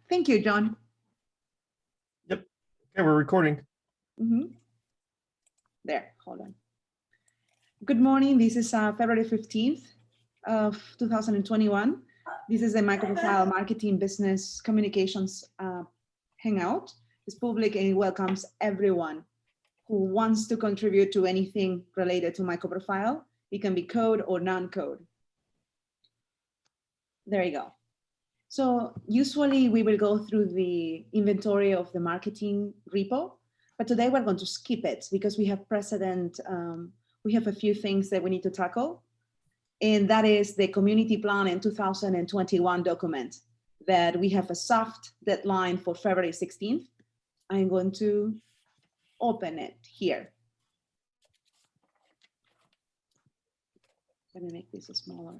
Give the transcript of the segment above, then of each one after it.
Thank you, John. Yep. Okay, we're recording. There, hold on. Good morning. This is February 15th of 2021. This is a MicroProfile Marketing Business Communications Hangout. It's public and it welcomes everyone who wants to contribute to anything related to MicroProfile. It can be code or non-code. There you go. So usually we will go through the inventory of the marketing repo, but today we're going to skip it because we have precedent. We have a few things that we need to tackle, and that is the community plan in 2021 document that we have a soft deadline for February 16th. I'm going to open it here. Let me make this smaller.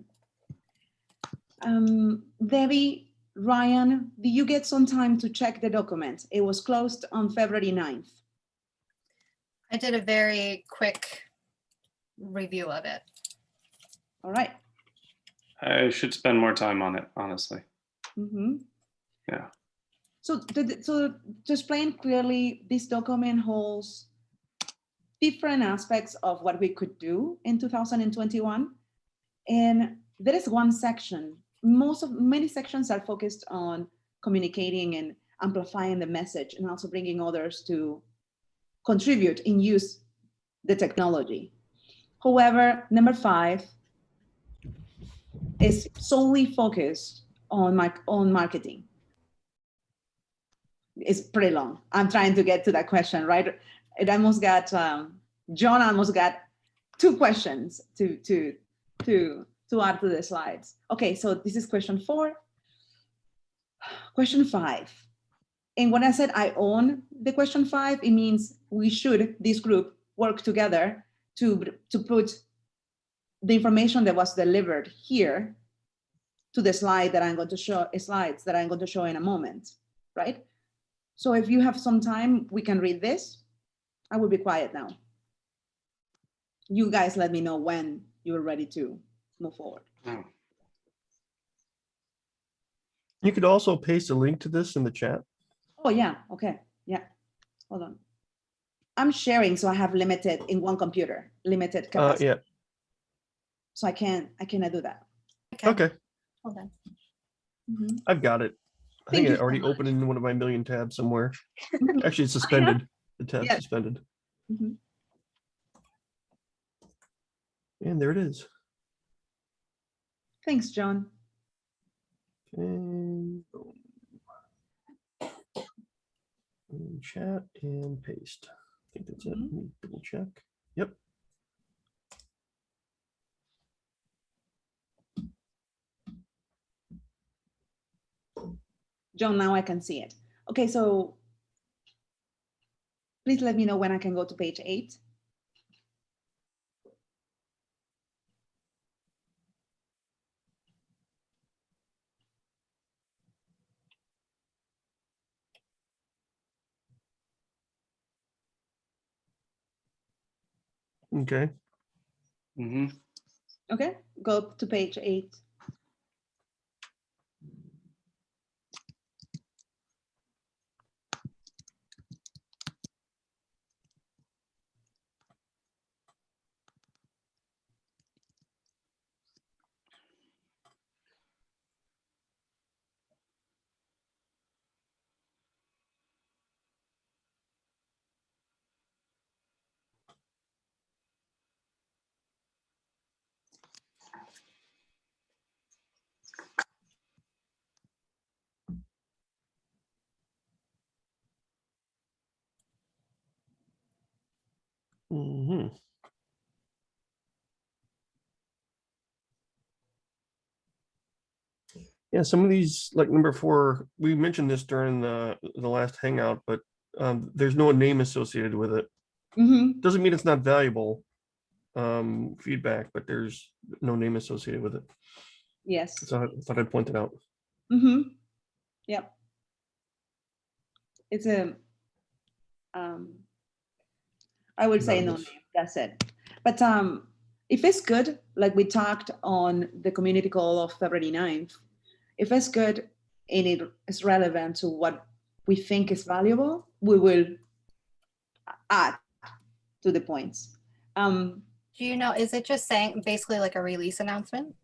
Debbie, Ryan, do you get some time to check the document? It was closed on February 9th. I did a very quick review of it. All right. I should spend more time on it, honestly. Yeah. So to explain clearly, this document holds different aspects of what we could do in 2021. And there is one section. Many sections are focused on communicating and amplifying the message and also bringing others to contribute and use the technology. However, number 5 is solely focused on marketing. It's pretty long. I'm trying to get to that question, right? It almost got, John almost got 2 questions to add to the slides. Okay, so this is question 4. Question 5. And when I said I own the question 5, it means we should, this group, work together to put the information that was delivered here to the slide that I'm going to show, slides that I'm going to show in a moment, right? So if you have some time, we can read this. I will be quiet now. You guys let me know when you're ready to move forward. Oh. You could also paste a link to this in the chat. Oh yeah, okay, yeah, hold on. I'm sharing, so I have limited in one computer, limited capacity. Yeah. So I cannot do that. Okay. Hold on. I've got it. I Thank think you it so already much. opened in one of my million tabs somewhere. Actually, it's suspended. The tab's Yeah. suspended. And there it is. Thanks, John. And boom. And chat and paste. I think that's it. Let me double check. Yep. John, now I can see it. Okay, so please let me know when I can go to page 8. Okay. Okay, go to page 8. Yeah, some of these, like number 4, we mentioned this during the last Hangout, but there's no name associated with it. Doesn't mean it's not valuable feedback, but there's no name associated with it. Yes. So I thought I'd point it out. Yep. It's a, I would say no name, that's it. But if it's good, like we talked on the community call of February 9th, if it's good, and it is relevant to what we think is valuable, we will add to the points. Do you know, is it just saying basically like a release announcement?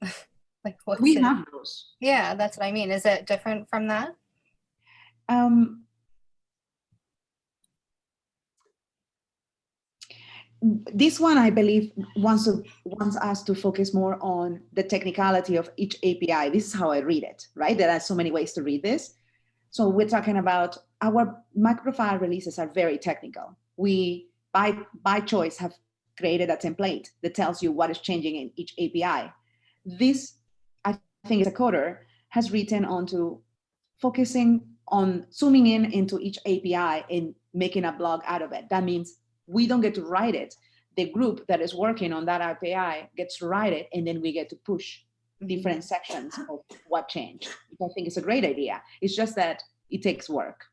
Like what's we it? have those. Yeah, that's what I mean. Is it different from that? This one, I believe, wants us to focus more on the technicality of each API. This is how I read it, right? There are so many ways to read this. So we're talking about our MicroProfile releases are very technical. We, by choice, have created a template that tells you what is changing in each API. This, I think, as a coder, has written onto focusing on zooming in into each API and making a blog out of it. That means we don't get to write it. The group that is working on that API gets to write it, and then we get to push different sections of what changed. I think it's a great idea. It's just that it takes work.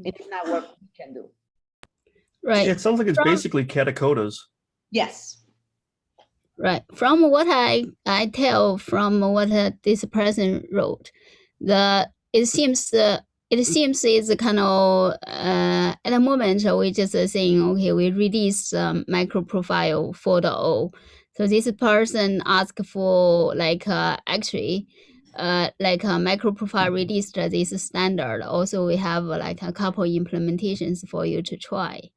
It's not work we can do. Right. Yeah, it sounds like it's basically catacodas. Yes. Right. From what I tell from what this person wrote, it seems it's kind of at the moment we just saying, okay, we release MicroProfile 4.0. So this person asked for like actually like a MicroProfile released this standard. Also, we have like a couple implementations for you to try.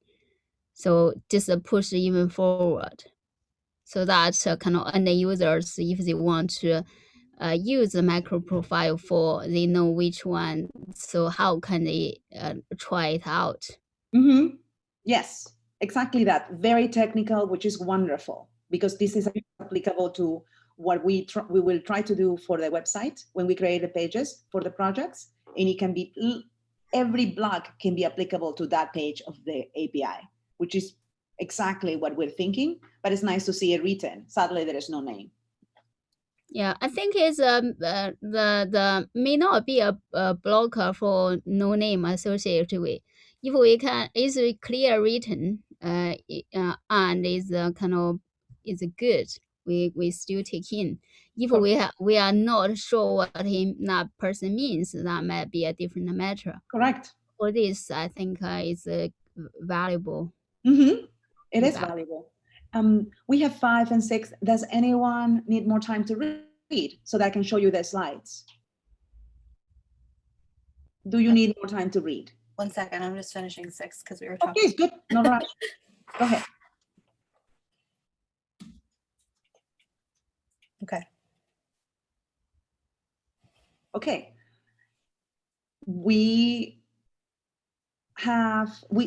So just push even forward. So that kind of end users, if they want to use the MicroProfile 4, they know which one. So how can they try it out? Yes, exactly that. Very technical, which is wonderful, because this is applicable to what we will try to do for the website when we create the pages for the projects. And it can be, every blog can be applicable to that page of the API, which is exactly what we're thinking, but it's nice to see it written. Sadly, there is no name. Yeah, I think it's the may not be a blocker for no name associated with. If we can, is clear written, and is kind of is good, we still take in. If we are not sure what that person means, that might be a different matter. Correct. For this, I think is valuable. It is valuable. We have 5 and 6. Does anyone need more time to read so that I can show you the slides? Do you need more time to read? 1 second, I'm just finishing 6 because we were talking. Okay, it's good. No rush. Go ahead. Okay. Okay.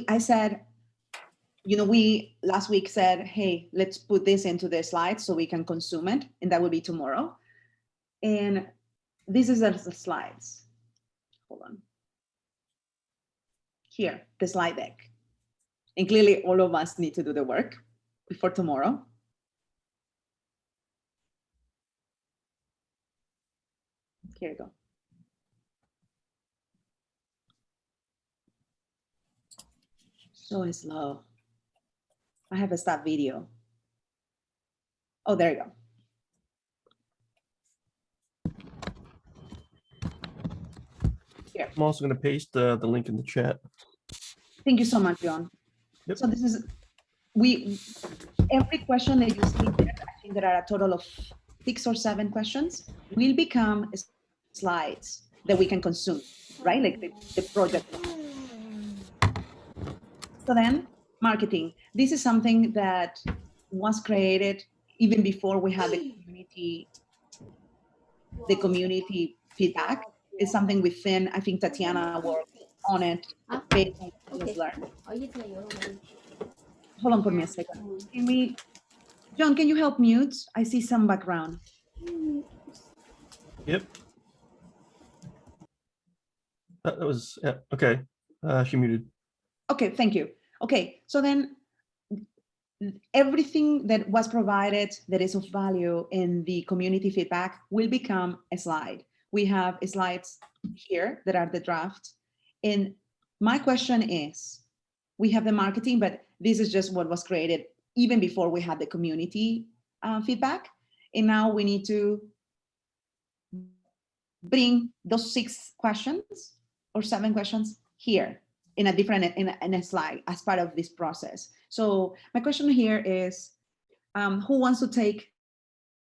I said, we last week said, hey, let's put this into the slides so we can consume it, and that will be tomorrow. And this is the slides. Hold on. Here, the slide deck. And clearly all of us need to do the work before tomorrow. Here you go. So slow. I have a stop video. Oh, there you go. Here. I'm also going to paste the link in the chat. Thank you so much, John. Yep. So this is, every question that you see there, I think there are a total of 6 or 7 questions, will become slides that we can consume, right? Like the project. So then, marketing. This is something that was created even before we had the community feedback. It's something within, I think Tatiana worked on it based on what was learned. Hold on for me a second. John, can you help mute? I see some background. Yep. That was, yeah, okay. She muted. Okay, thank you. Okay, so then everything that was provided that is of value in the community feedback will become a slide. We have slides here that are the draft. And my question is, we have the marketing, but this is just what was created even before we had the community feedback. And now we need to bring those 6 questions or 7 questions here in a different, in a slide as part of this process. So my question here is, who wants to take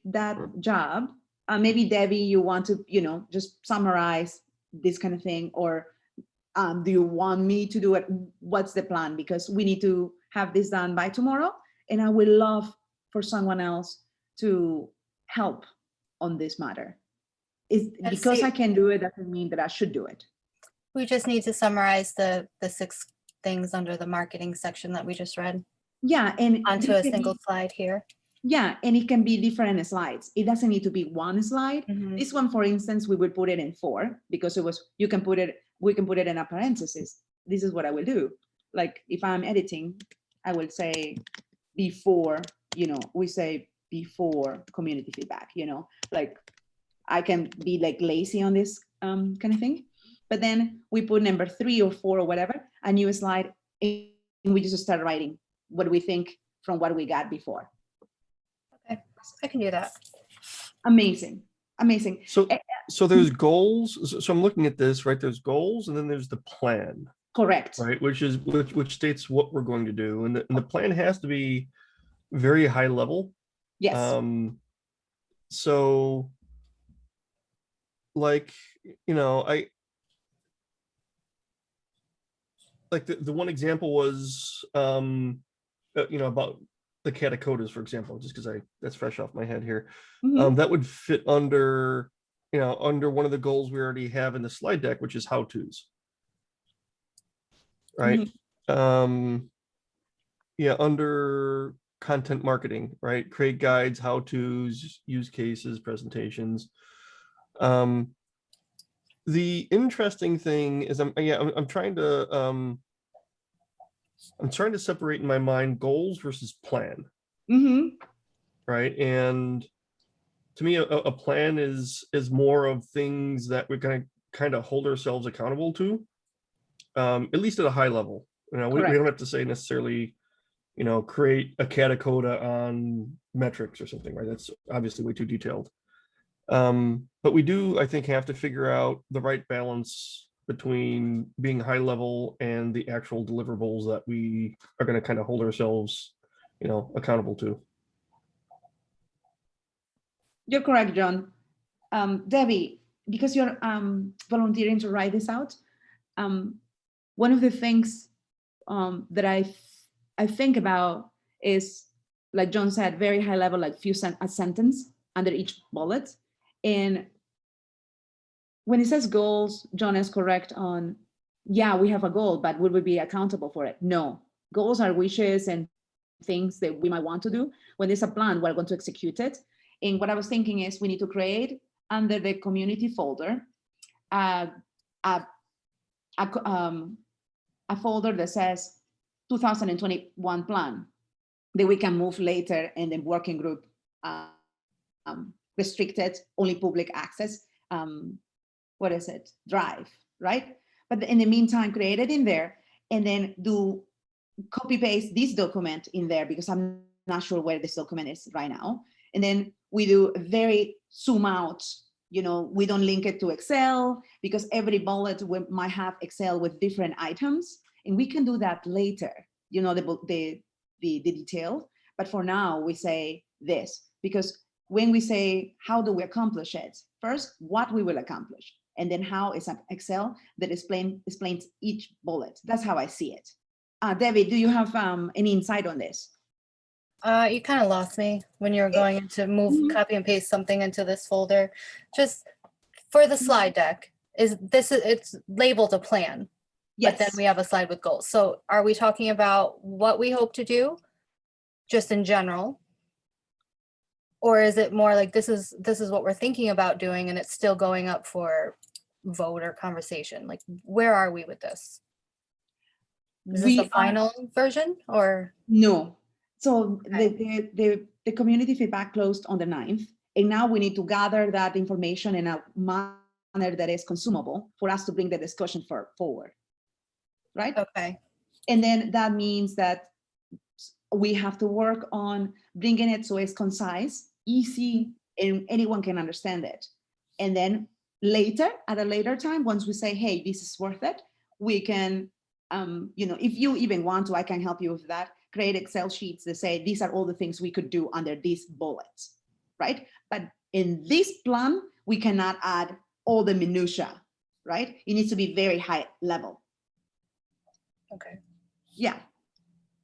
that job? Maybe Debbie, you want to, just summarize this kind of thing, or do you want me to do it? What's the plan? Because we need to have this done by tomorrow, and I would love for someone else to help on this matter. Because I can do it doesn't mean that I should do it. We just need to summarize the 6 things under the marketing section that we just read. Yeah, and onto a single slide here. Yeah, and it can be different slides. It doesn't need to be one slide. This one, for instance, we would put it in 4 because we can put it in a parenthesis. This is what I will do. Like if I'm editing, I will say before, we say before community feedback, like I can be like lazy on this kind of thing. But then we put number 3 or 4 or whatever, a new slide, and we just start writing what we think from what we got before. Okay, I can do that. Amazing. So there's goals. So I'm looking at this, right? There's goals, and then there's the plan. Correct. Right, which states what we're going to do, and the plan has to be very high level. Yes. So, like, I like the one example was about the catacodas, for example, just because that's fresh off my head here. That would fit under under one of the goals we already have in the slide deck, which is how-tos. Right. Yeah, under content marketing, right? Create guides, how-tos, use cases, presentations. The interesting thing is I'm trying to separate in my mind goals versus plan. Right. And to me, a plan is more of things that we're going to kind of hold ourselves accountable to. At least at a high level. We don't have to say necessarily, create a catacoda on metrics or something, right? That's obviously way too detailed. But we do, I think, have to figure out the right balance between being high level and the actual deliverables that we are going to kind of hold ourselves, accountable to. You're correct, John. Debbie, because you're volunteering to write this out, one of the things that I think about is, like John said, very high level, like a sentence under each bullet. And when it says goals, John is correct on, yeah, we have a goal, but will we be accountable for it? No, goals are wishes and things that we might want to do. When there's a plan, we're going to execute it. And what I was thinking is we need to create under the community folder a folder that says 2021 plan that we can move later in the working group, restricted, only public access, drive, right? But in the meantime, create it in there and then do copy paste this document in there because I'm not sure where this document is right now. And then we do a very zoom out, we don't link it to Excel because every bullet might have Excel with different items. And we can do that later, the detail. But for now, we say this, because when we say, how do we accomplish it? First, what we will accomplish. And then how is an Excel that explains each bullet. That's how I see it. Debbie, do you have any insight on this? You kind of lost me when you were going to move, copy and paste something into this folder. Just for the slide deck, it's labeled a plan, yes. But then we have a slide with goals. So are we talking about what we hope to do just in general? Or is it more like this is what we're thinking about doing and it's still going up for vote or conversation? Like, where are we with this? Is this the final version or? No. So the community feedback closed on the 9th, and now we need to gather that information in a manner that is consumable for us to bring the discussion forward, right? Okay. And then that means that we have to work on bringing it so it's concise, easy, and anyone can understand it. And then later, at a later time, once we say, hey, this is worth it, we can, if you even want to, I can help you with that, create Excel sheets that say, these are all the things we could do under these bullets, right? But in this plan, we cannot add all the minutia, right? It needs to be very high level. Okay. Yeah.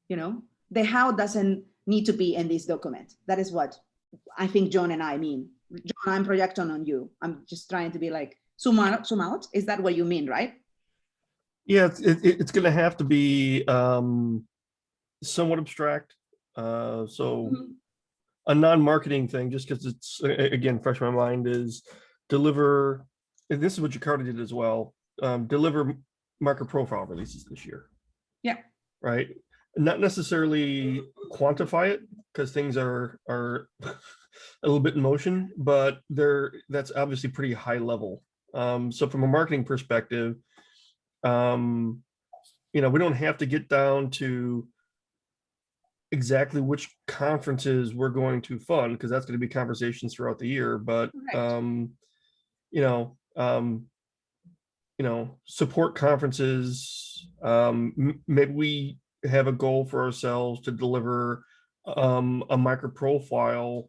The how doesn't need to be in this document. That is what I think John and I mean. John, I'm projecting on you. I'm just trying to be like, zoom out. Is that what you mean, right? Yeah, it's going to have to be somewhat abstract. A non-marketing thing, just because it's, again, fresh in my mind, is deliver, and this is what Jakarta did as well, deliver MicroProfile releases this year. Yeah. Right? Not necessarily quantify it, because things are a little bit in motion, but that's obviously pretty high level. So from a marketing perspective, we don't have to get down to exactly which conferences we're going to fund, because that's going to be conversations throughout the year. But support conferences. Maybe we have a goal for ourselves to deliver a MicroProfile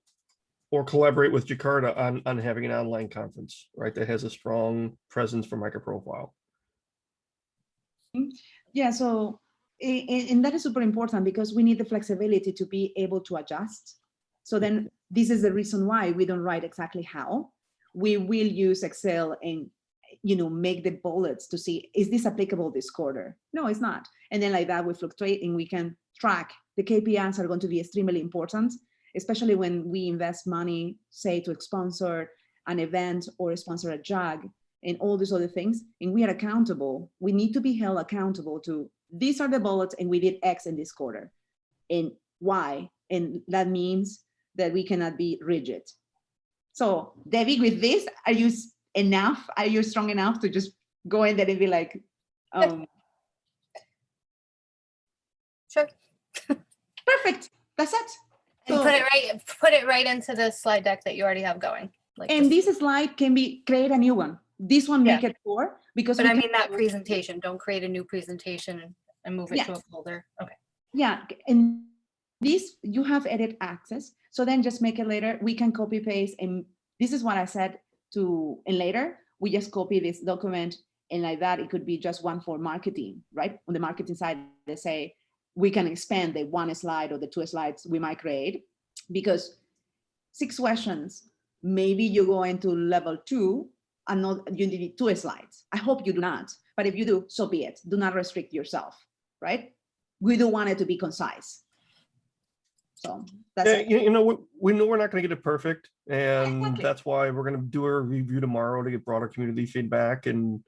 or collaborate with Jakarta on having an online conference, right? That has a strong presence for MicroProfile. Yeah, so, and that is super important, because we need the flexibility to be able to adjust. So then this is the reason why we don't write exactly how. We will use Excel and, make the bullets to see, is this applicable this quarter? No, it's not. And then like that, we fluctuate and we can track. The KPIs are going to be extremely important, especially when we invest money, say, to sponsor an event or sponsor a JAG and all these other things. And we are accountable. We need to be held accountable to, these are the bullets and we did X in this quarter and Y. And that means that we cannot be rigid. So Debbie, with this, are you enough? Are you strong enough to just go in there and be like, Sure. Perfect. That's it. And So, put it right into the slide deck that you already have going. Like and this slide can be, create a new one. This one, make it 4, because But I mean that presentation, don't create a new presentation and move it to a folder. Okay. Yeah, and this, you have edit access. So then just make it later. We can copy paste. And this is what I said to, and later, we just copy this document. And like that, it could be just one for marketing, right? On the marketing side, they say, we can expand the 1 slide or the 2 slides we might create, because 6 questions, maybe you go into level 2 and not, you need 2 slides. I hope you do not, but if you do, so be it. Do not restrict yourself, right? We do want it to be concise. So that's it. We know we're not going to get it perfect, and Exactly. that's why we're going to do a review tomorrow to get broader community feedback. And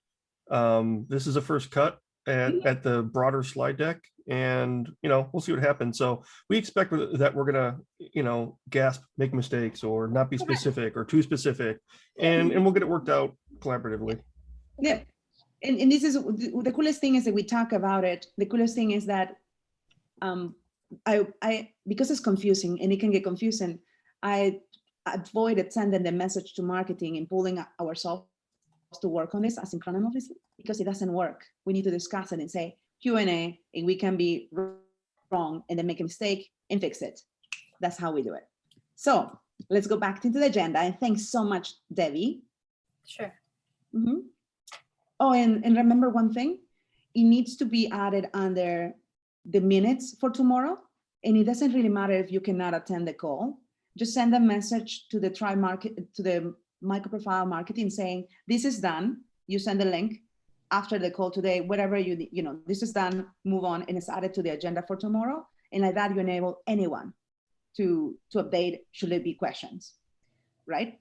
this is a first cut at the broader slide deck, and we'll see what happens. So we expect that we're going to gasp, make mistakes, or not be specific or too specific, and we'll get it worked out collaboratively. Yeah. And this is the coolest thing, is that we talk about it. The coolest thing is that I because it's confusing and it can get confusing, I avoided sending the message to marketing and pulling ourselves to work on this asynchronously, because it doesn't work. We need to discuss it and say Q&A, and we can be wrong and then make a mistake and fix it. That's how we do it. So let's go back into the agenda. And thanks so much, Debbie. Sure. Mm-hmm. Oh, and remember one thing, it needs to be added under the minutes for tomorrow. And it doesn't really matter if you cannot attend the call. Just send a message to the MicroProfile marketing saying, this is done. You send the link after the call today, whatever this is done, move on, and it's added to the agenda for tomorrow. And like that, you enable anyone to update should there be questions, right?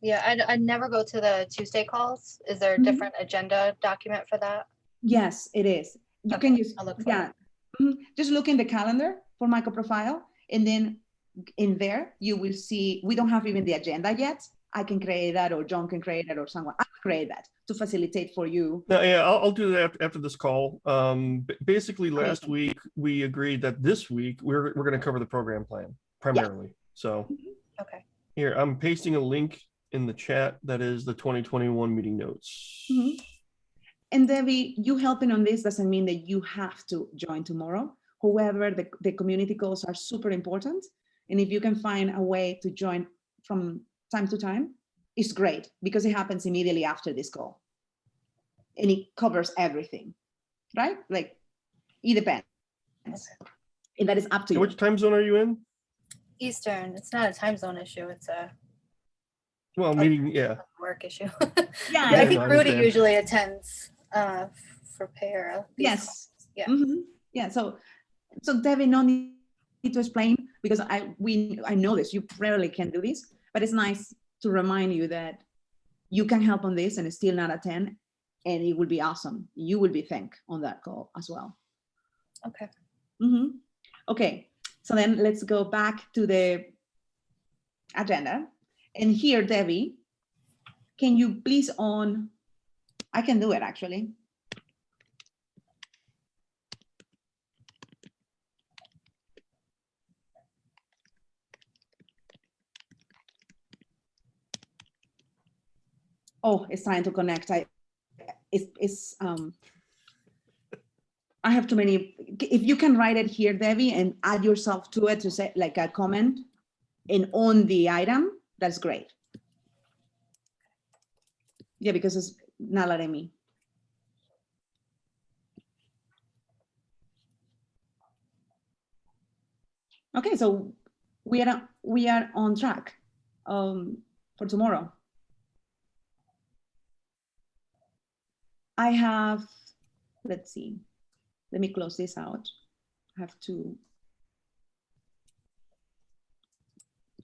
Yeah, I'd never go to the Tuesday calls. Is there a different agenda document for that? Yes, it is. You can use, I'll look for it. Just look in the calendar for MicroProfile, and then in there you will see, we don't have even the agenda yet. I can create that, or John can create that, or someone. I can create that to facilitate for you. No, yeah, I'll do that after this call. Basically, last week we agreed that this week we're going to cover the program plan primarily. So Okay. here I'm pasting a link in the chat. That is the 2021 meeting notes. Mm-hmm. And Debbie, you helping on this doesn't mean that you have to join tomorrow. However, the community calls are super important. And if you can find a way to join from time to time, it's great because it happens immediately after this call. And it covers everything, right? Like, it depends. And that is up to you. Which time zone are you in? Eastern. It's not a time zone issue. It's a Meeting, yeah. work issue. Yeah, I I think Rudy understand. usually attends for para. yes. calls. Yeah. Mm-hmm. Yeah. So Debbie, no need to explain because I know this. You rarely can do this, but it's nice to remind you that you can help on this and still not attend, and it will be awesome. You will be thanked on that call as well. Okay. Mm-hmm. Okay. So then let's go back to the agenda. And here, Debbie, can you please on, I can do it actually. Oh, it's trying to connect. I have too many. If you can write it here, Debbie, and add yourself to it to say like a comment and on the item, that's great. Yeah, because it's not letting me. Okay, so we are on track for tomorrow. I have, let's see, let me close this out. I have to,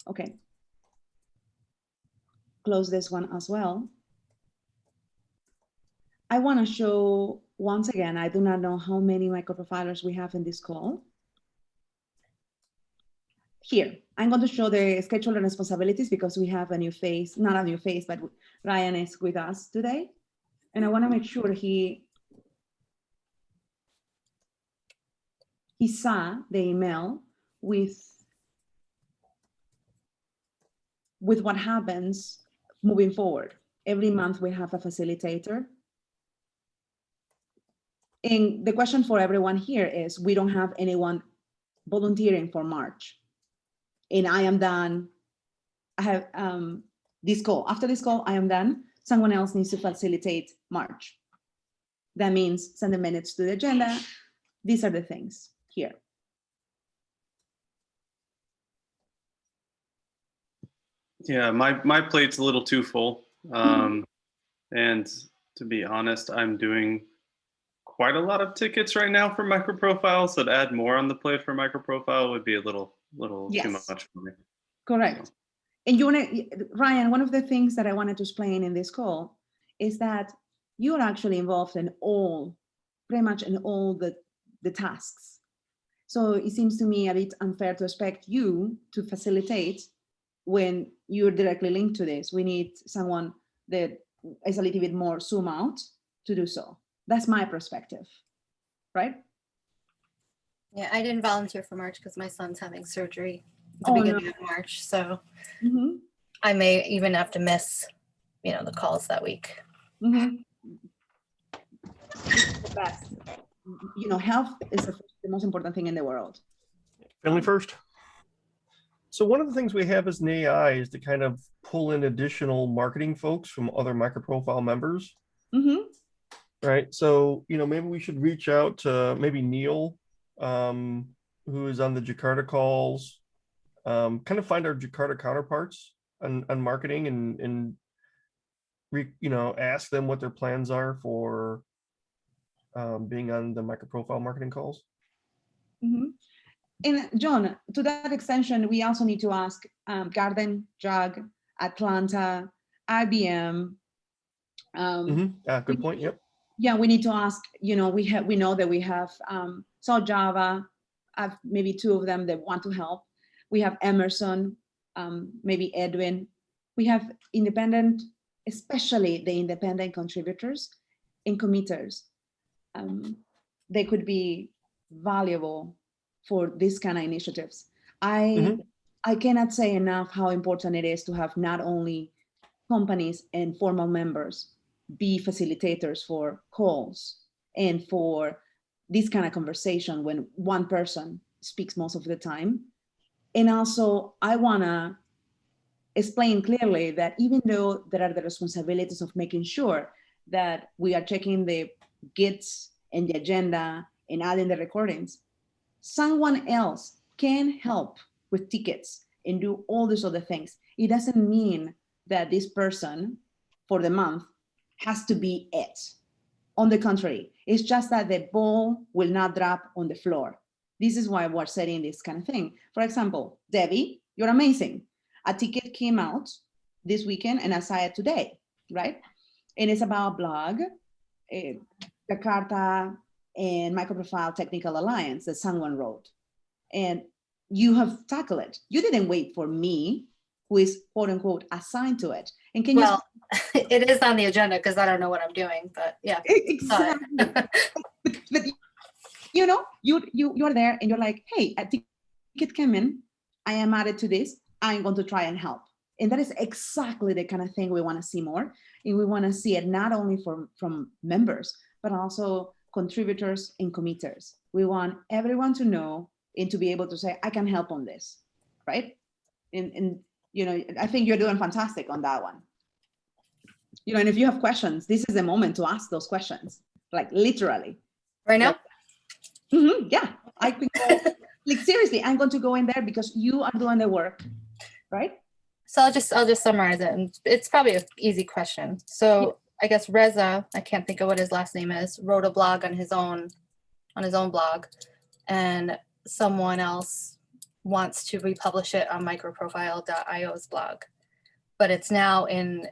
okay. Close this one as well. I want to show once again, I do not know how many microprofilers we have in this call. Here, I'm going to show the schedule and responsibilities because we have a new face, not a new face, but Ryan is with us today. And I want to make sure he saw the email with what happens moving forward. Every month we have a facilitator. And the question for everyone here is, we don't have anyone volunteering for March. And I am done. I have this call. After this call, I am done. Someone else needs to facilitate March. That means send the minutes to the agenda. These are the things here. Yeah, my plate's a little too full. And to be honest, I'm doing quite a lot of tickets right now for MicroProfile, so to add more on the plate for MicroProfile would be a little Yes. too much for me. Correct. So. And you want to, Ryan, one of the things that I wanted to explain in this call is that you are actually involved in pretty much in all the tasks. So it seems to me a bit unfair to expect you to facilitate when you're directly linked to this. We need someone that is a little bit more zoom out to do so. That's my perspective, right? Yeah, I didn't volunteer for March because my son's having surgery at the beginning of March. So I may even have to miss, the calls that week. The best. Health is the most important thing in the world. Family first. So one of the things we have as an AI is to kind of pull in additional marketing folks from other MicroProfile members. Right. So, maybe we should reach out to maybe Neil, who is on the Jakarta calls, kind of find our Jakarta counterparts on marketing and ask them what their plans are for being on the MicroProfile marketing calls. And John, to that extension, we also need to ask Garden, JUG, Atlanta, IBM. Good point. Yep. Yeah, we need to ask, we know that we have South Java, maybe two of them that want to help. We have Emerson, maybe Edwin. We have independent, especially the independent contributors and committers. They could be valuable for this kind of initiatives. I cannot say enough how important it is to have not only companies and formal members be facilitators for calls and for this kind of conversation when one person speaks most of the time. And also, I want to explain clearly that even though there are the responsibilities of making sure that we are checking the gets and the agenda and adding the recordings, someone else can help with tickets and do all these other things. It doesn't mean that this person for the month has to be it. On the contrary, it's just that the ball will not drop on the floor. This is why we're setting this kind of thing. For example, Debbie, you're amazing. A ticket came out this weekend and I saw it today, right? And it's about blog, Jakarta and MicroProfile Technical Alliance that someone wrote. And you have tackled it. You didn't wait for me, who is quote unquote assigned to it. And can well, it is on the agenda because I don't know what I'm doing, but yeah. Exactly. but you know, you're there and you're like, hey, a ticket came in. I am added to this. I'm going to try and help. And that is exactly the kind of thing we want to see more. And we want to see it not only from members, but also contributors and committers. We want everyone to know and to be able to say, I can help on this, right? And you know, I think you're doing fantastic on that one. You know, and if you have questions, this is the moment to ask those questions, like literally. Right now? Yeah, I think, like seriously, I'm going to go in there because you are doing the work, right? So I'll just summarize it, and it's probably an easy question. So I guess Reza, I can't think of what his last name is, wrote a blog on his own blog, and someone else wants to republish it on microprofile.io's blog, but it's now in,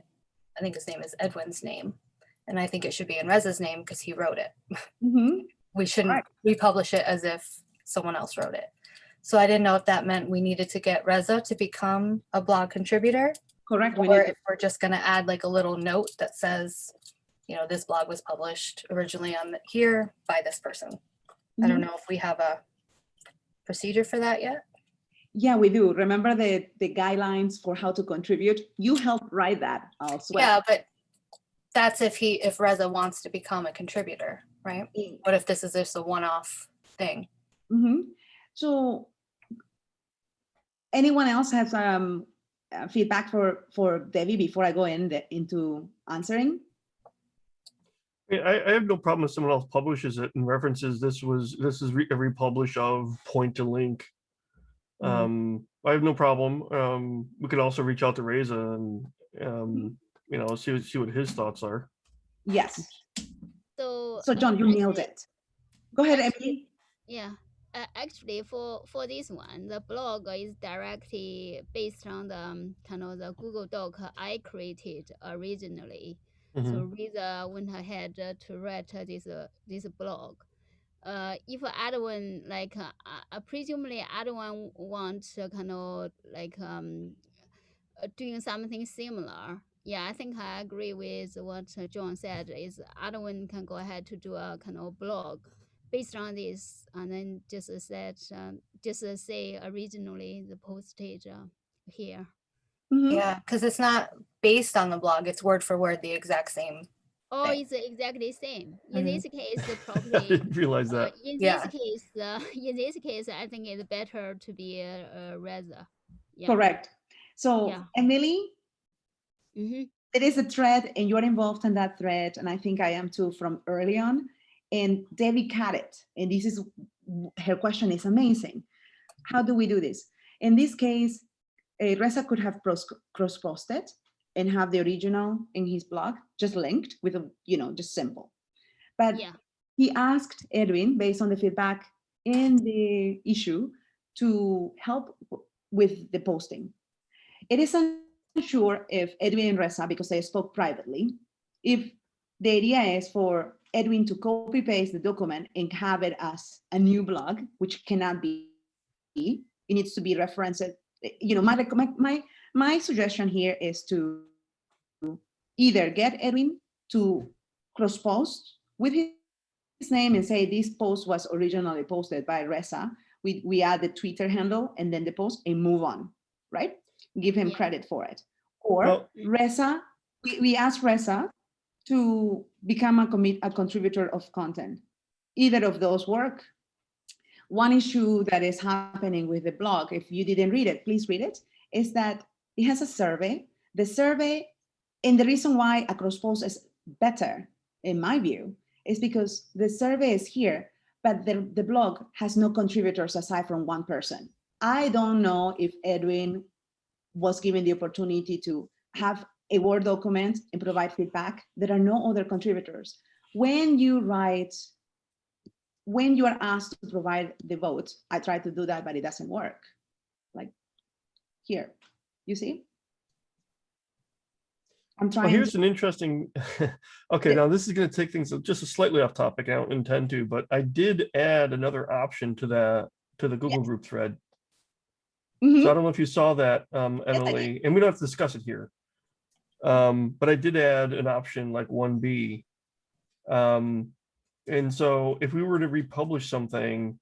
I think his name is Edwin's name, and I think it should be in Reza's name because he wrote it. We shouldn't republish it as if someone else wrote it. So I didn't know if that meant we needed to get Reza to become a blog contributor. Correct. Or if we're just going to add like a little note that says, you know, this blog was published originally on here by this person. I don't know if we have a procedure for that yet. Yeah, we do. Remember the guidelines for how to contribute? You helped write that as well. Yeah, but that's if Reza wants to become a contributor, right? What if this is just a one-off thing? So anyone else has feedback for Debbie before I go into answering? I have no problem if someone else publishes it and references this is a republish of point to link. I have no problem. We could also reach out to Reza and you know, see what his thoughts are. Yes. So John, you nailed it. Go ahead, Emily. Yeah. Actually, for this one, the blog is directly based on the kind of the Google Doc I created originally. So Reza went ahead to write this blog. If Edwin, like presumably Edwin wants kind of like doing something similar. Yeah, I think I agree with what John said. Is Edwin can go ahead to do a kind of blog based on this, and then just say originally the postage here. Yeah, because it's not based on the blog; it's word for word the exact same. Oh, thing. it's exactly the same. In this case, probably. I didn't realize that. In this case, I think it's better to be Reza. Yeah. Correct. So Emily, there is a thread, and you're involved in that thread, and I think I am too from early on. And Debbie caught it, and this is her question is amazing. How do we do this? In this case, Reza could have cross-posted and have the original in his blog just linked with a, just simple. But he asked Edwin, based on the feedback in the issue, to help with the posting. It is unsure if Edwin and Reza, because they spoke privately, if the idea is for Edwin to copy paste the document and have it as a new blog, which cannot be. It needs to be referenced. My suggestion here is to either get Edwin to cross post with his name and say this post was originally posted by Reza. We add the Twitter handle and then the post and move on, right? Give him credit for it. Or Reza we asked Reza to become a contributor of content. Either of those work. One issue that is happening with the blog, if you didn't read it, please read it, is that it has a survey. The survey, and the reason why Across Post is better, in my view, is because the survey is here, but the blog has no contributors aside from one person. I don't know if Edwin was given the opportunity to have a Word document and provide feedback. There are no other contributors. When you are asked to provide the vote, I try to do that, but it doesn't work. Like here, you see? I'm trying. Well, here's an interesting, okay, now this is going to take things just slightly off topic. I don't intend to, but I did add another option to the Google group thread. Mhm. So I don't know if you saw that, Emily, and we don't have to discuss it here. But I did add an option like 1B. And so if we were to republish something,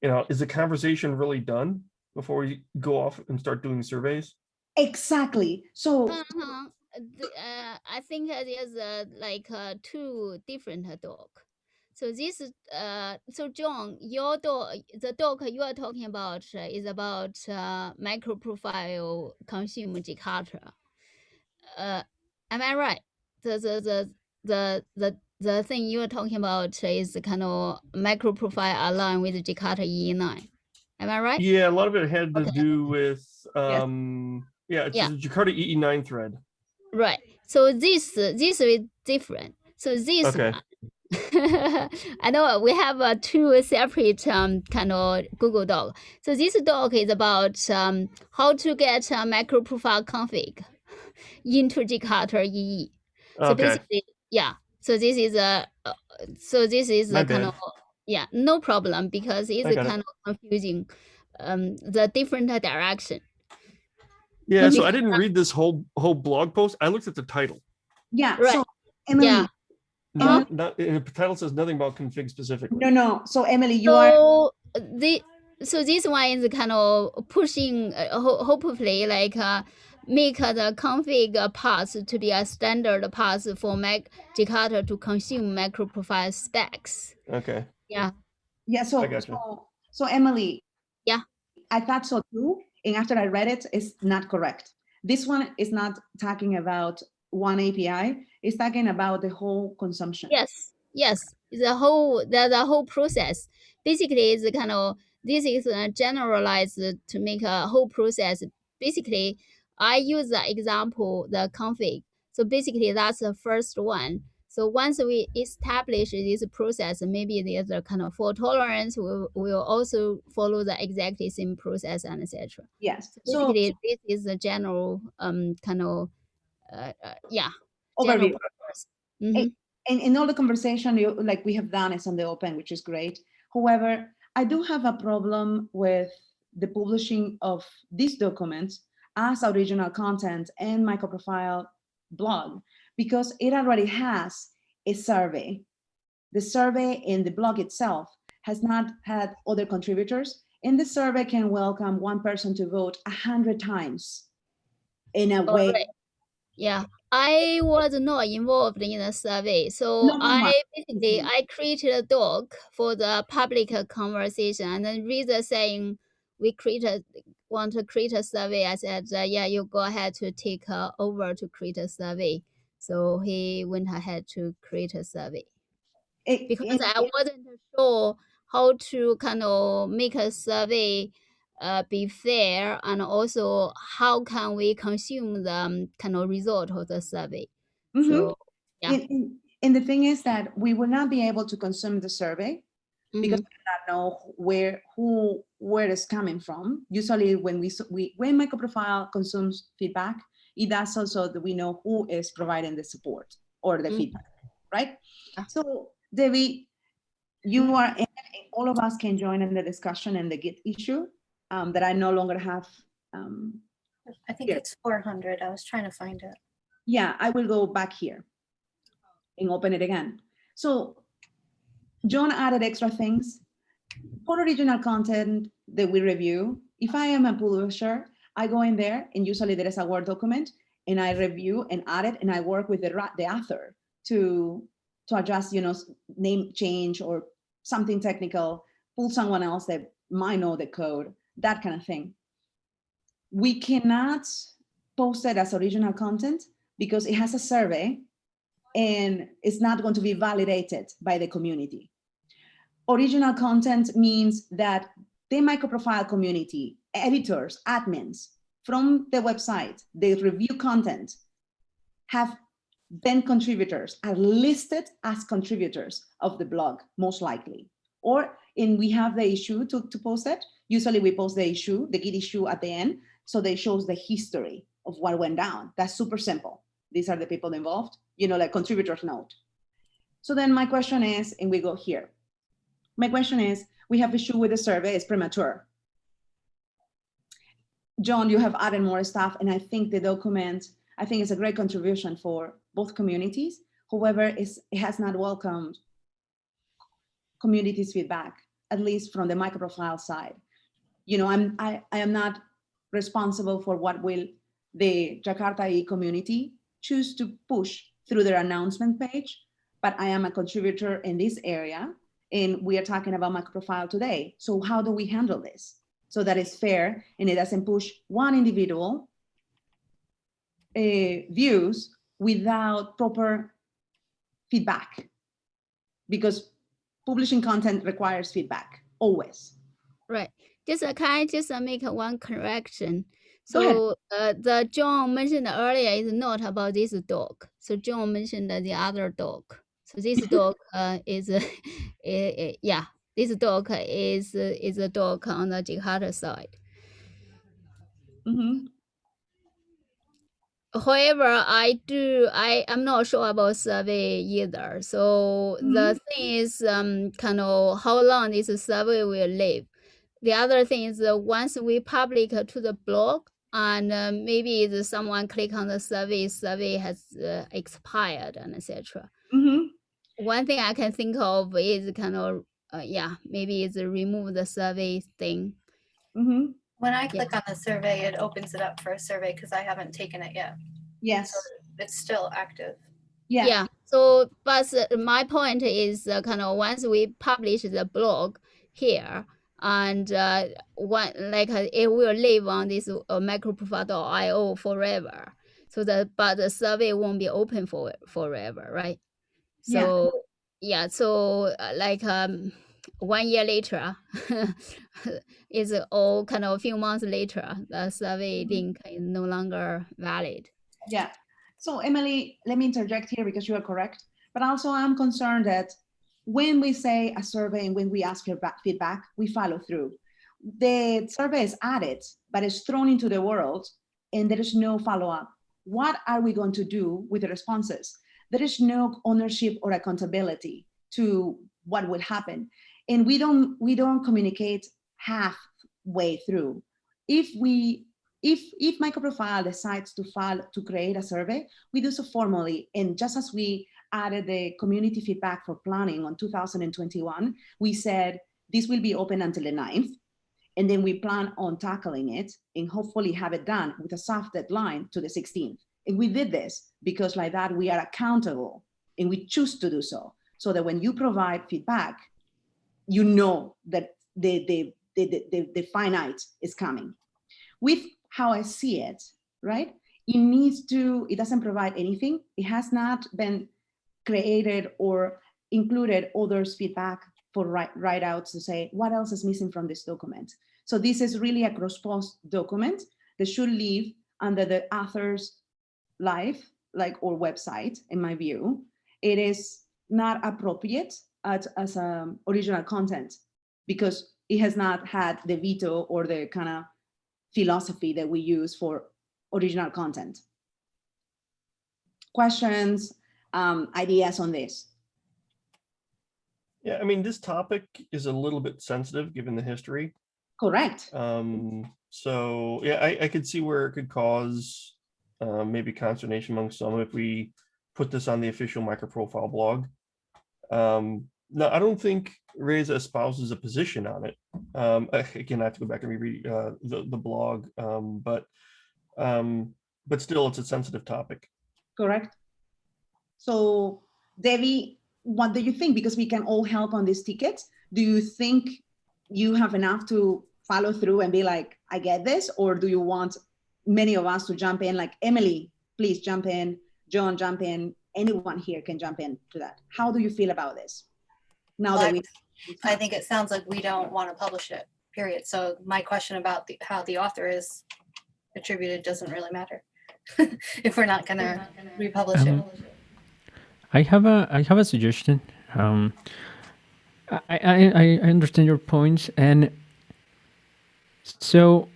is the conversation really done before we go off and start doing surveys? Exactly. So I think there's like two different doc. So this so John, your doc, the doc you are talking about is about MicroProfile consume Jakarta. Am I right? The thing you are talking about is kind of MicroProfile aligned with Jakarta EE9. Am I right? Yeah, a lot of it had to do with it's Yeah. a Jakarta EE9 thread. Right. So this is different. So this Okay. one, I know we have two separate kind of Google Doc. So this doc is about how to get a MicroProfile config into Jakarta EE. So Okay. basically, yeah. So this is a My kind bad. of no problem, because it's I got kind of confusing the different direction. Yeah, so I didn't read this whole blog post. I looked at the title. yeah, Right. so Emily, Yeah. Not and the title says nothing about config specifically. no. So Emily, you are So this one is kind of pushing, hopefully, like make the config path to be a standard path for Jakarta to consume MicroProfile specs. Okay. Yeah. yeah. So I gotcha. so Emily, Yeah. I thought so too. And after I read it, it's not correct. This one is not talking about one API. It's talking about the whole consumption. Yes. The whole process. Basically, is kind of, this is generalized to make a whole process. Basically, I use the example, the config. So basically, that's the first one. So once we establish this process, maybe there's a kind of fault tolerance. We'll also follow the exactly same process, and etc. Yes. So basically, this is a general kind of overview. purpose. Mm-hmm. And in all the conversation like we have done is on the open, which is great. However, I do have a problem with the publishing of these documents as original content and MicroProfile blog, because it already has a survey. The survey in the blog itself has not had other contributors, and the survey can welcome one person to vote 100 times in a way. Right. Yeah, I was not involved in the survey, so I created a doc for the public conversation, and then Reza saying we want to create a survey. I said, yeah, you go ahead to take over to create a survey. So he went ahead to create a survey because I wasn't sure how to kind of make a survey be fair, and also how can we consume the kind of result of the survey. So yeah. And the thing is that we will not be able to consume the survey because we do not know where it's coming from. Usually when when MicroProfile consumes feedback, it does also that we know who is providing the support or the feedback, right? So Debbie, you are in, all of us can join in the discussion and the Git issue that I no longer have. I think it's 400. I was trying to find it. Yeah, I will go back here and open it again. So John added extra things for original content that we review. If I am a publisher, I go in there and usually there is a Word document and I review and audit, and I work with the author to adjust, name change or something technical, pull someone else that might know the code, that kind of thing. We cannot post it as original content because it has a survey and it's not going to be validated by the community. Original content means that the MicroProfile community, editors, admins from the website, they review content, have been contributors, are listed as contributors of the blog, most likely. We have the issue to post it. Usually we post the issue, the Git issue at the end, so they shows the history of what went down. That's super simple. These are the people involved, like contributors note. So then my question is, and we go here. My question is, we have issue with the survey, it's premature. John, you have added more stuff, and I think the document, I think it's a great contribution for both communities. However, it has not welcomed community's feedback, at least from the MicroProfile side. I am not responsible for what will the Jakarta E community choose to push through their announcement page, but I am a contributor in this area, and we are talking about MicroProfile today. So how do we handle this so that it's fair and it doesn't push one individual views without proper feedback? Because publishing content requires feedback, always. Right. Can I just make one correction? So the John mentioned earlier is not about this dog. So John mentioned the other dog. So this dog is, yeah, this dog is a dog on the Jakarta side. Mm-hmm. However, I'm not sure about survey either. So the thing is kind of how long this survey will live. The other thing is once we publish to the blog, and maybe someone click on the survey has expired and etc. One thing I can think of is kind of maybe it's remove the survey thing. When I click on the survey, it opens it up for a survey because I haven't taken it yet. Yes. So it's still active. Yeah. So, but my point is kind of once we publish the blog here, and it will live on this MicroProfile.io forever. So but the survey won't be open forever, right? So so 1 year later, is all kind of a few months later, the survey link is no longer valid. Yeah. So Emily, let me interject here because you are correct. But also I'm concerned that when we say a survey and when we ask for feedback, we follow through. The survey is added, but it's thrown into the world and there is no follow-up. What are we going to do with the responses? There is no ownership or accountability to what will happen. And we don't communicate halfway through. If MicroProfile decides to create a survey, we do so formally. And just as we added the community feedback for planning on 2021, we said this will be open until the 9th. And then we plan on tackling it and hopefully have it done with a soft deadline to the 16th. And we did this because like that, we are accountable and we choose to do so. So that when you provide feedback, you know that the finite is coming. With how I see it, right? It doesn't provide anything. It has not been created or included others' feedback for write-outs to say, what else is missing from this document? So this is really a cross-post document that should live under the author's life, or website, in my view. It is not appropriate as original content because it has not had the veto or the kind of philosophy that we use for original content. Questions, ideas on this? Yeah, I mean, this topic is a little bit sensitive given the history. Correct. So yeah, I could see where it could cause maybe consternation among some if we put this on the official MicroProfile blog. No, I don't think Reza espouses a position on it. Again, I have to go back and reread the blog, but But still, it's a sensitive topic. Correct. So Debbie, what do you think? Because we can all help on this ticket. Do you think you have enough to follow through and be like, I get this? Or do you want many of us to jump in? Like Emily, please jump in. John, jump in. Anyone here can jump in to that. How do you feel about this? Now that I think it sounds like we don't want to publish it, period. So my question about how the author is attributed doesn't really matter if we're not going to republish it. I have a suggestion. I understand your points, and so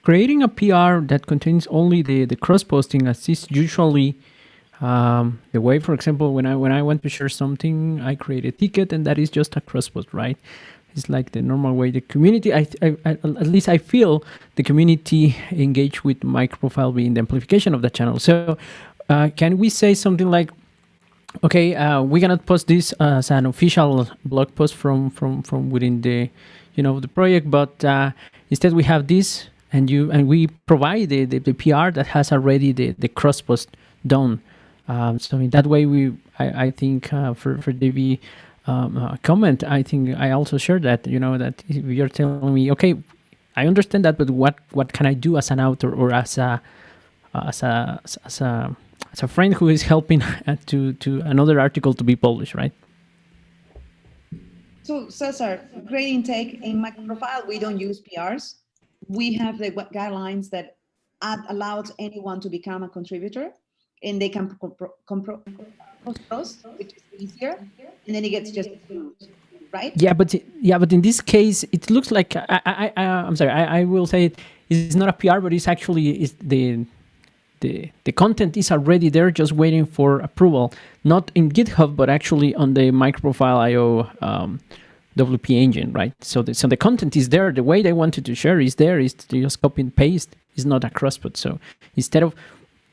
creating a PR that contains only the cross posting, as is usually the way. For example, when I want to share something, I create a ticket, and that is just a cross post, right? It's like the normal way the community. I at least I feel the community engage with MicroProfile being the amplification of the channel. So can we say something like, okay, we cannot post this as an official blog post from within the, the project, but instead we have this, and we provide the PR that has already the cross post done. So in that way, I think for Debbie comment, I think I also share that, that if you're telling me, okay, I understand that, but what can I do as an author or as a friend who is helping to another article to be published, right? So Cesar, great intake. In MicroProfile, we don't use PRs. We have the guidelines that allows anyone to become a contributor, and they can post, which is easier, and then it gets just approved, right? Yeah, but in this case, it looks like I'm sorry. I will say it's not a PR, but it's actually the content is already there, just waiting for approval. Not in GitHub, but actually on the MicroProfile.io WP engine, right? So the content is there. The way they wanted to share is there. Is to just copy and paste. It's not a crossput. So instead of,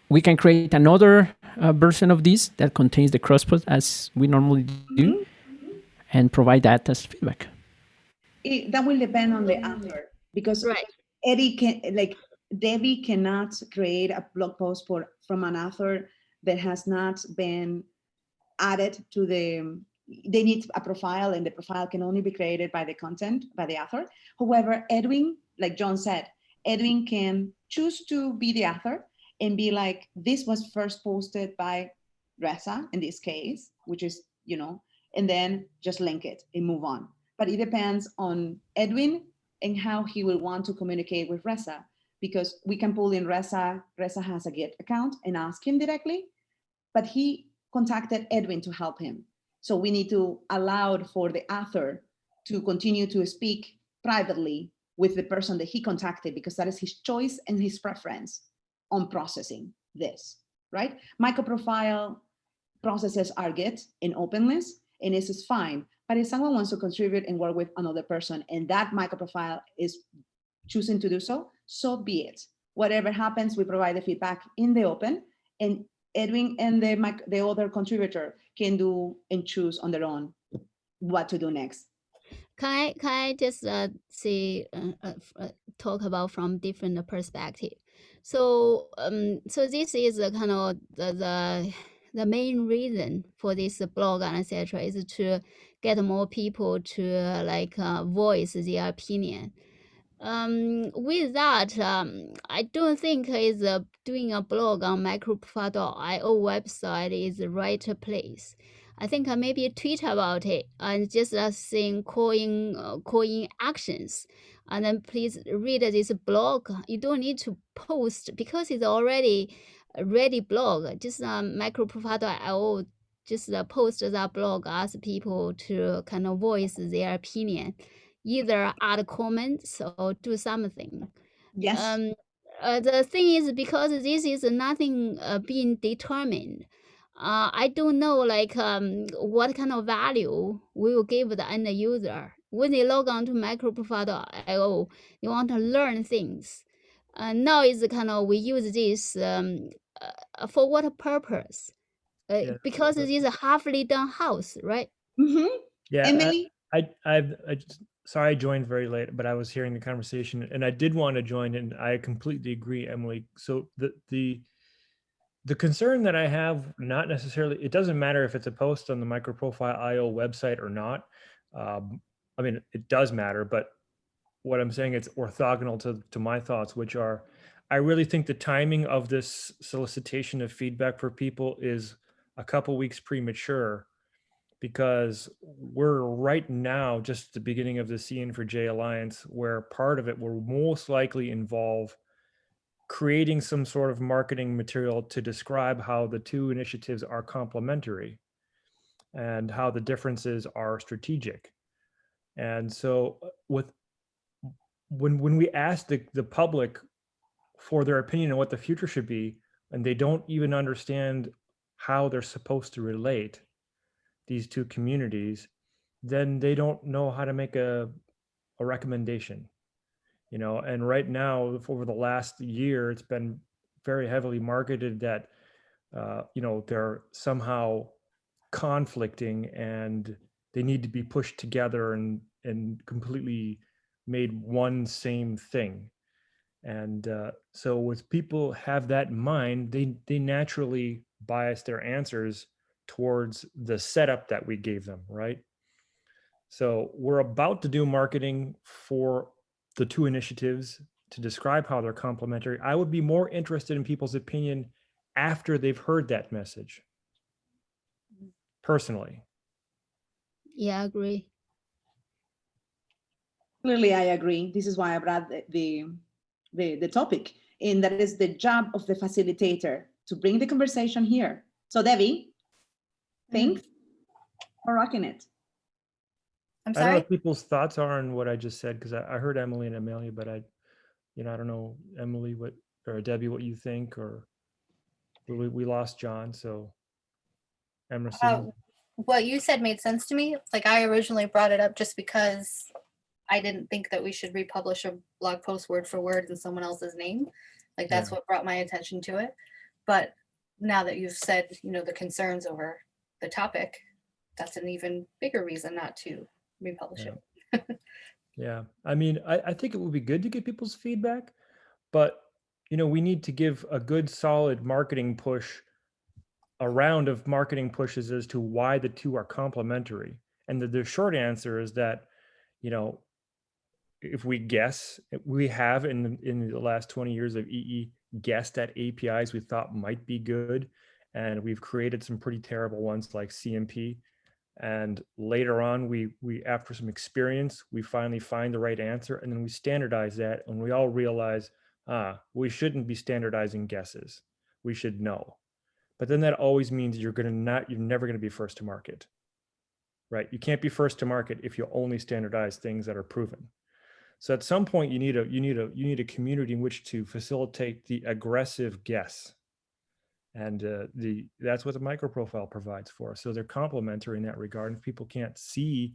we can create another version of this that contains the crossput as we normally do, and provide that as feedback. That will depend on the author, because Debbie cannot create a blog post from an author that has not been added to the. They need a profile, and the profile can only be created by the content, by the author. However, Edwin, like John said, Edwin can choose to be the author and be like, this was first posted by Reza in this case, which is, and then just link it and move on. But it depends on Edwin and how he will want to communicate with Reza, because we can pull in Reza. Reza has a Git account and ask him directly, but he contacted Edwin to help him. So we need to allow for the author to continue to speak privately with the person that he contacted, because that is his choice and his preference on processing this, right? MicroProfile processes our Git in openness, and this is fine. But if someone wants to contribute and work with another person, and that MicroProfile is choosing to do so, so be it. Whatever happens, we provide the feedback in the open, and Edwin and the other contributor can do and choose on their own what to do next. Can I just talk about from different perspective? So so this is kind of the main reason for this blog and etc. is to get more people to voice their opinion. With that, I don't think doing a blog on MicroProfile.io website is the right place. I think maybe tweet about it and just saying calling actions, and then please read this blog. You don't need to post because it's already a ready blog. Just MicroProfile.io, just post that blog, ask people to kind of voice their opinion, either add comments or do something. Yes. The thing is, because this is nothing being determined, I don't know what kind of value we will give the end user. When they log on to MicroProfile.io, they want to learn things. Now is kind of, we use this for what purpose? Because it is a halfly done house, right? Mm-hmm. Yeah, Emily? I sorry I joined very late, but I was hearing the conversation and I did want to join, and I completely agree, Emily. So the concern that I have, not necessarily, it doesn't matter if it's a post on the MicroProfile IO website or not. I mean, it does matter, but what I'm saying, it's orthogonal to my thoughts, which are, I really think the timing of this solicitation of feedback for people is a couple weeks premature, because we're right now just at the beginning of the C-in4J Alliance, where part of it will most likely involve creating some sort of marketing material to describe how the two initiatives are complementary and how the differences are strategic. And so when we ask the public for their opinion on what the future should be, and they don't even understand how they're supposed to relate these two communities, then they don't know how to make a recommendation. And right now, over the last year, it's been very heavily marketed that they're somehow conflicting and they need to be pushed together and completely made one same thing. And so with people have that in mind, they naturally bias their answers towards the setup that we gave them, right? So we're about to do marketing for the two initiatives to describe how they're complementary. I would be more interested in people's opinion after they've heard that message, personally. Yeah, I agree. Clearly, I agree. This is why I brought the topic, and that is the job of the facilitator to bring the conversation here. So Debbie, thanks for rocking it. I'm I don't know sorry. what people's thoughts are on what I just said, because I heard Emily and Amelia, but I don't know, Emily, or Debbie, what you think, or we lost John, so Emerson. What you said made sense to me. Like, I originally brought it up just because I didn't think that we should republish a blog post word for word in someone else's name. Like, that's what brought my attention to it. But now that you've said, the concerns over the topic, that's an even bigger reason not to republish it. Yeah, I mean, I think it would be good to get people's feedback, but we need to give a good solid marketing push, a round of marketing pushes as to why the two are complementary. And the short answer is that, if we guess, we have in the last 20 years of EE guessed at APIs we thought might be good, and we've created some pretty terrible ones like CMP. And later on, we after some experience, we finally find the right answer, and then we standardize that, and we all realize, we shouldn't be standardizing guesses. We should know. But then that always means you're never going to be first to market, right? You can't be first to market if you only standardize things that are proven. So at some point, you need a community in which to facilitate the aggressive guess. And that's what the MicroProfile provides for. So they're complementary in that regard. And if people can't see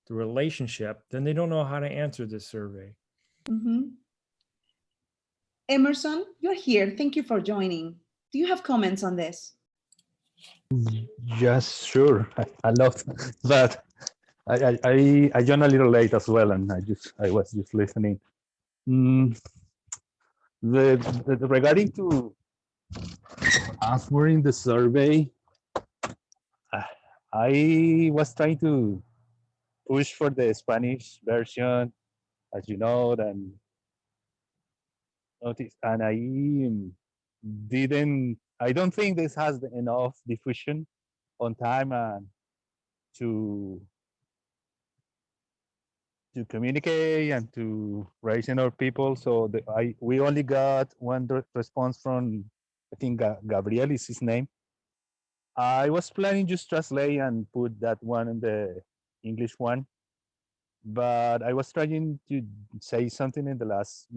the relationship, then they don't know how to answer this survey. Emerson, you're here. Thank you for joining. Do you have comments on this? Yes, sure. I love that. I joined a little late as well, and I was just listening. Regarding to answering the survey, I was trying to push for the Spanish version, as you know, and notice, and I don't think this has enough diffusion on time and to communicate and to raise our people. So we only got one response from, I think Gabriel is his name. I was planning just translate and put that one in the English one, but I was trying to say something in the last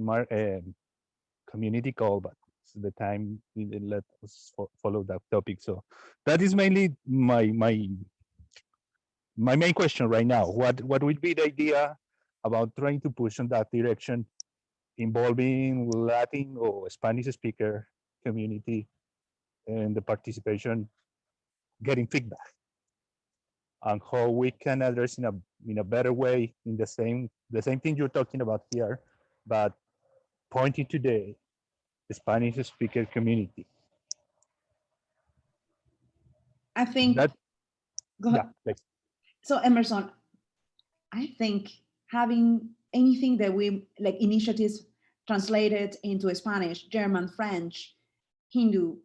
community call, but the time didn't let us follow that topic. So that is mainly my main question right now. What would be the idea about trying to push in that direction, involving Latin or Spanish speaker community and the participation, getting feedback, and how we can address in a in a better way, in the same thing you're talking about here, but pointing to the Spanish speaker community. I think, That, go ahead. yeah, like, So Emerson, I think having anything that we, like initiatives translated into Spanish, German, French, Hindu,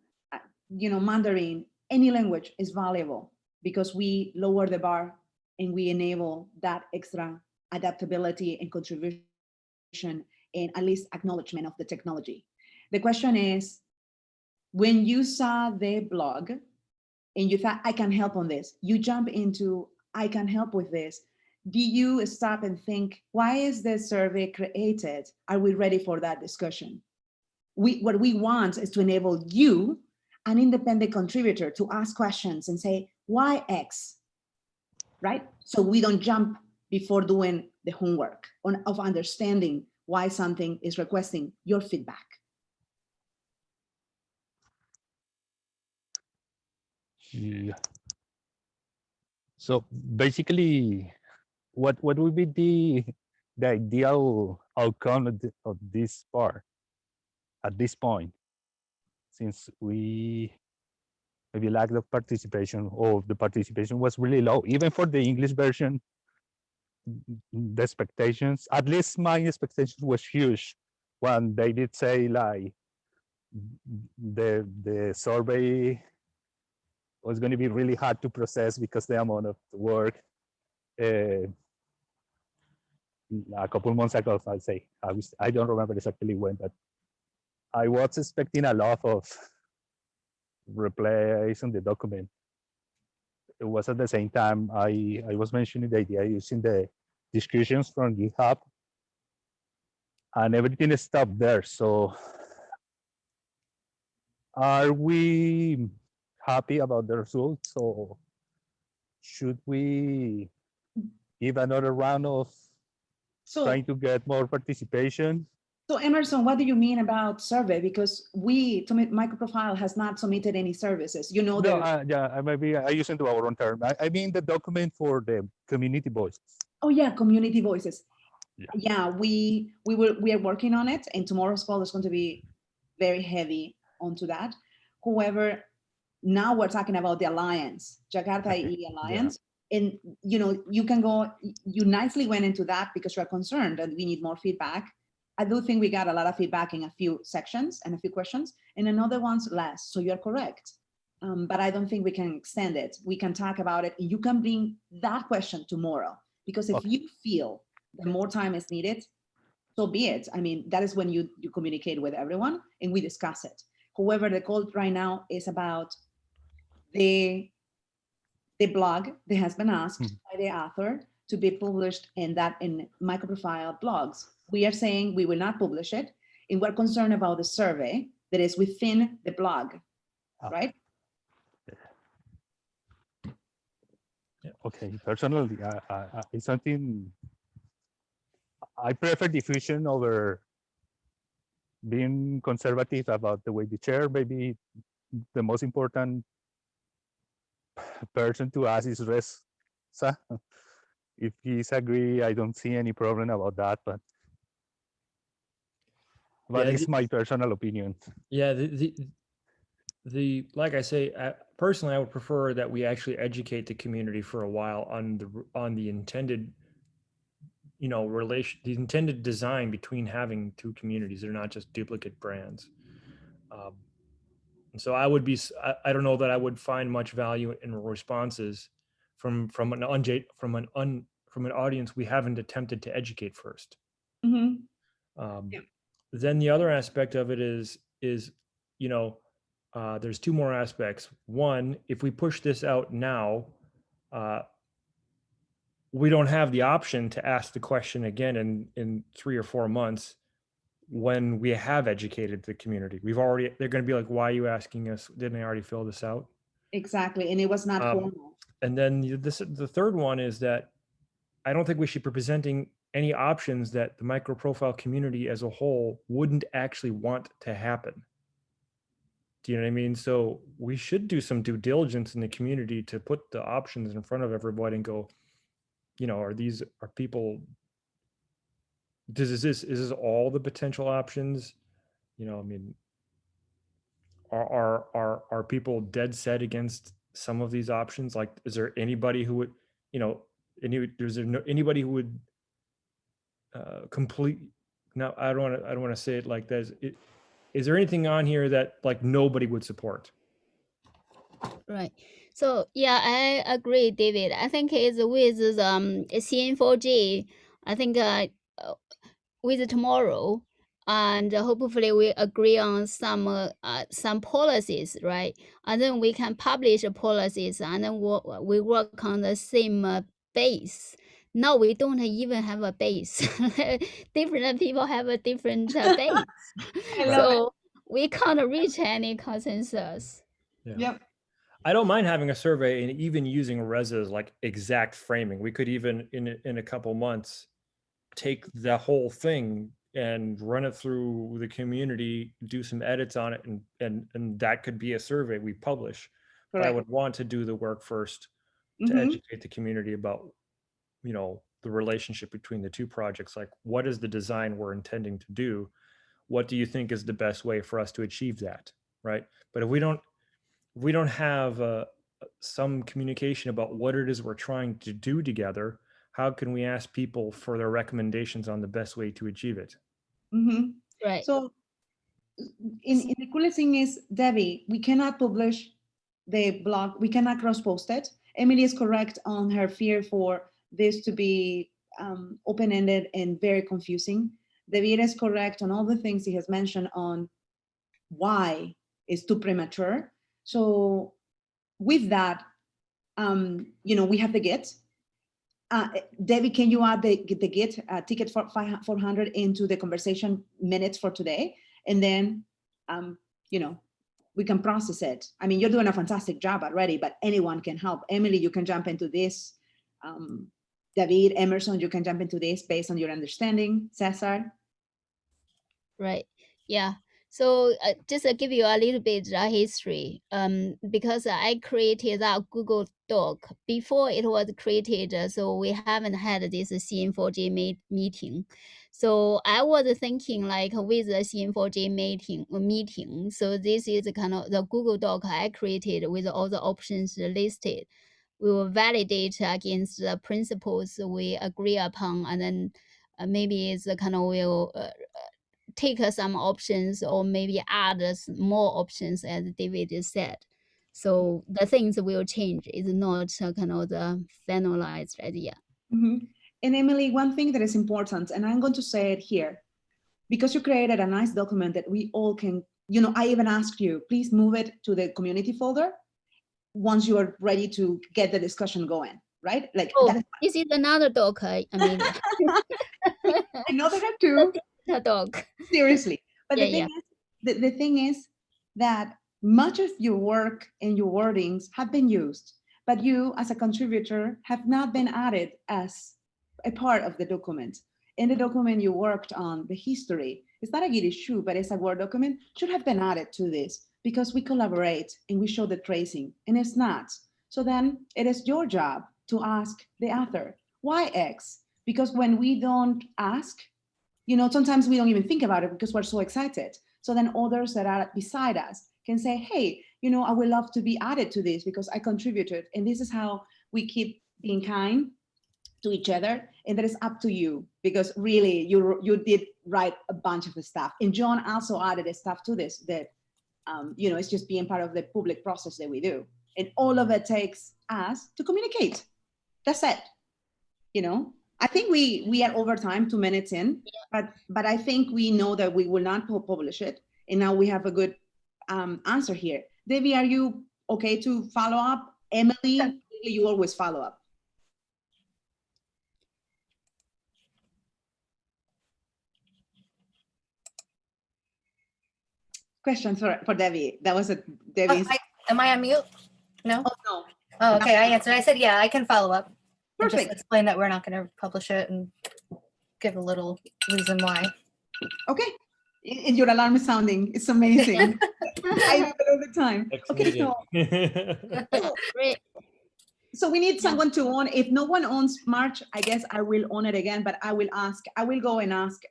Mandarin, any language is valuable because we lower the bar and we enable that extra adaptability and contribution and at least acknowledgement of the technology. The question is, when you saw the blog and you thought, I can help on this, you jump into, I can help with this. Do you stop and think, why is this survey created? Are we ready for that discussion? What we want is to enable you, an independent contributor, to ask questions and say, why X, right? So we don't jump before doing the homework of understanding why something is requesting your feedback. yeah. So basically, what would be the ideal outcome of this part at this point, since we maybe lack the participation, or the participation was really low, even for the English version? The expectations, at least my expectations, was huge when they did say like the survey was going to be really hard to process because the amount of work. A couple months ago, I'd say, I don't remember exactly when, but I was expecting a lot of replies on the document. It was at the same time I was mentioning the idea using the discussions from GitHub, and everything is stopped there. So are we happy about the results, or should we give another round of trying to get more participation? So Emerson, what do you mean about survey? Because MicroProfile has not submitted any services. You know, yeah, maybe I use into our own term. I mean the document for the community voices. Oh yeah, community voices. Yeah, yeah, we are working on it, and tomorrow's call is going to be very heavy onto that. However, now we're talking about the alliance, Jakarta IE Alliance. Yeah. And you can go, you nicely went into that because you're concerned that we need more feedback. I do think we got a lot of feedback in a few sections and a few questions, and in other ones less. So you're correct. But I don't think we can extend it. We can talk about it. You can bring that question tomorrow, because if you feel that more time is needed, so be it. I mean, that is when you communicate with everyone and we discuss it. However, the call right now is about the blog that has been asked by the author to be published in MicroProfile blogs. We are saying we will not publish it, and we're concerned about the survey that is within the blog, right? Okay, personally, it's something I prefer diffusion over being conservative about the way the chair. Maybe the most important person to ask is Reza. If he's agree, I don't see any problem about that, but yeah, it's my personal opinion. Yeah, the like I say, personally, I would prefer that we actually educate the community for a while on the intended, the intended design between having two communities. They're not just duplicate brands. And so I would be, I don't know that I would find much value in responses from an audience we haven't attempted to educate first. Mm-hmm. Then the other aspect of it is there's two more aspects. One, if we push this out now, we don't have the option to ask the question again in 3 or 4 months when we have educated the community. They're going to be like, why are you asking us? Didn't I already fill this out? Exactly. And it was not formal. And then the third one is that I don't think we should be presenting any options that the MicroProfile community as a whole wouldn't actually want to happen. Do you know what I mean? So we should do some due diligence in the community to put the options in front of everybody and go, are people, is this all the potential options? I mean, are people dead set against some of these options? Like, is there anybody who would, anybody who would complete? No, I don't want to say it like this. Is there anything on here that like nobody would support? Right. So yeah, I agree, David. I think it's with CN4J. I think with tomorrow, and hopefully we agree on some policies, right? And then we can publish policies, and then we work on the same base. Now we don't even have a base. Different people have a different base, so we can't reach any consensus. Yeah. Yep. I don't mind having a survey and even using Reza's like exact framing. We could even in a couple months take the whole thing and run it through the community, do some edits on it, and that could be a survey we publish. But I would want to do the work first to educate the community about, the relationship between the two projects. Like, what is the design we're intending to do? What do you think is the best way for us to achieve that, right? But if we don't have some communication about what it is we're trying to do together, how can we ask people for their recommendations on the best way to achieve it? Right. So in the coolest thing is, Debbie, we cannot publish the blog. We cannot cross-post it. Emily is correct on her fear for this to be open-ended and very confusing. David is correct on all the things he has mentioned on why it's too premature. So with that, we have the Git. Debbie, can you add the Git ticket for 400 into the conversation minutes for today? And then, we can process it. I mean, you're doing a fantastic job already, but anyone can help. Emily, you can jump into this. David, Emerson, you can jump into this based on your understanding. Cesar? Right. Yeah. So just to give you a little bit of history, because I created that Google Doc before it was created, so we haven't had this CN4J meeting. So I was thinking like with the CN4J meeting, so this is kind of the Google Doc I created with all the options listed. We will validate against the principles we agree upon, and then maybe it's kind of will take some options or maybe add more options, as David said. So the things will change. It's not kind of the finalized idea. And Emily, one thing that is important, and I'm going to say it here, because you created a nice document that we all can, I even asked you, please move it to the community folder once you are ready to get the discussion going, right? Like, this is another doc. I mean, I know there are two. The doc. Seriously. But the thing is that much of your work and your wordings have been used, but you as a contributor have not been added as a part of the document. In the document you worked on, the history, it's not a Git issue, but it's a Word document, should have been added to this because we collaborate and we show the tracing, and it's not. So then it is your job to ask the author, why X? Because when we don't ask, sometimes we don't even think about it because we're so excited. So then others that are beside us can say, hey, I would love to be added to this because I contributed. And this is how we keep being kind to each other. And that is up to you, because really you did write a bunch of the stuff. And John also added stuff to this that, it's just being part of the public process that we do. And all of it takes us to communicate. That's it. I think we are over time, 2 minutes in, but I think we know that we will not publish it. And now we have a good answer here. Debbie, are you okay to follow up? Emily, you always follow up. Question for Debbie. That was Debbie's. Am I on mute? No? Oh, no. Oh, okay, I answered. I said, yeah, I can follow up. Perfect. Just explain that we're not going to publish it and give a little reason why. Okay. And your alarm is sounding. It's amazing. I do it all the time. Okay, so Great. So we need someone to own. If no one owns March, I guess I will own it again, but I will go and ask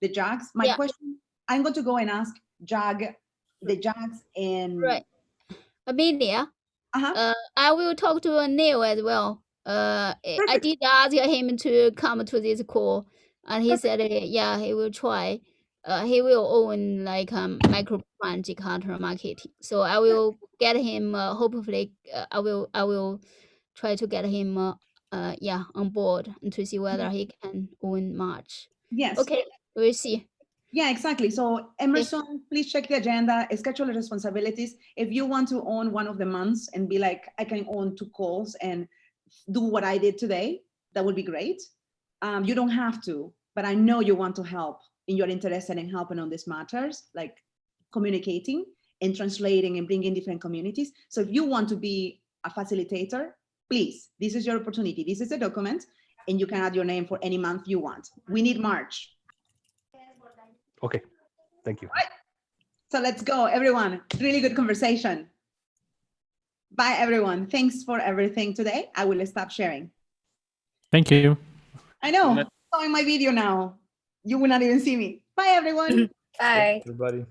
the Jags. My question, I'm going to go and ask the Jags and Right. Amelia, I will talk to Neil as well. I did ask him to come to this call, and he said, yeah, he will try. He will own like MicroProfile Jakarta marketing. So I will get him. Hopefully, I will try to get him. On board and to see whether he can own March. Yes. Okay, we'll see. Yeah, exactly. So Emerson, please check the agenda, schedule the responsibilities. If you want to own one of the months and be like, I can own 2 calls and do what I did today, that would be great. You don't have to, but I know you want to help and you're interested in helping on these matters, like communicating and translating and bringing different communities. So if you want to be a facilitator, please, this is your opportunity. This is a document and you can add your name for any month you want. We need March. Okay, thank you. Right. So let's go, everyone. Really good conversation. Bye, everyone. Thanks for everything today. I will stop sharing. Thank you. I know. Showing my video now. You will not even see me. Bye, everyone. Bye. Everybody.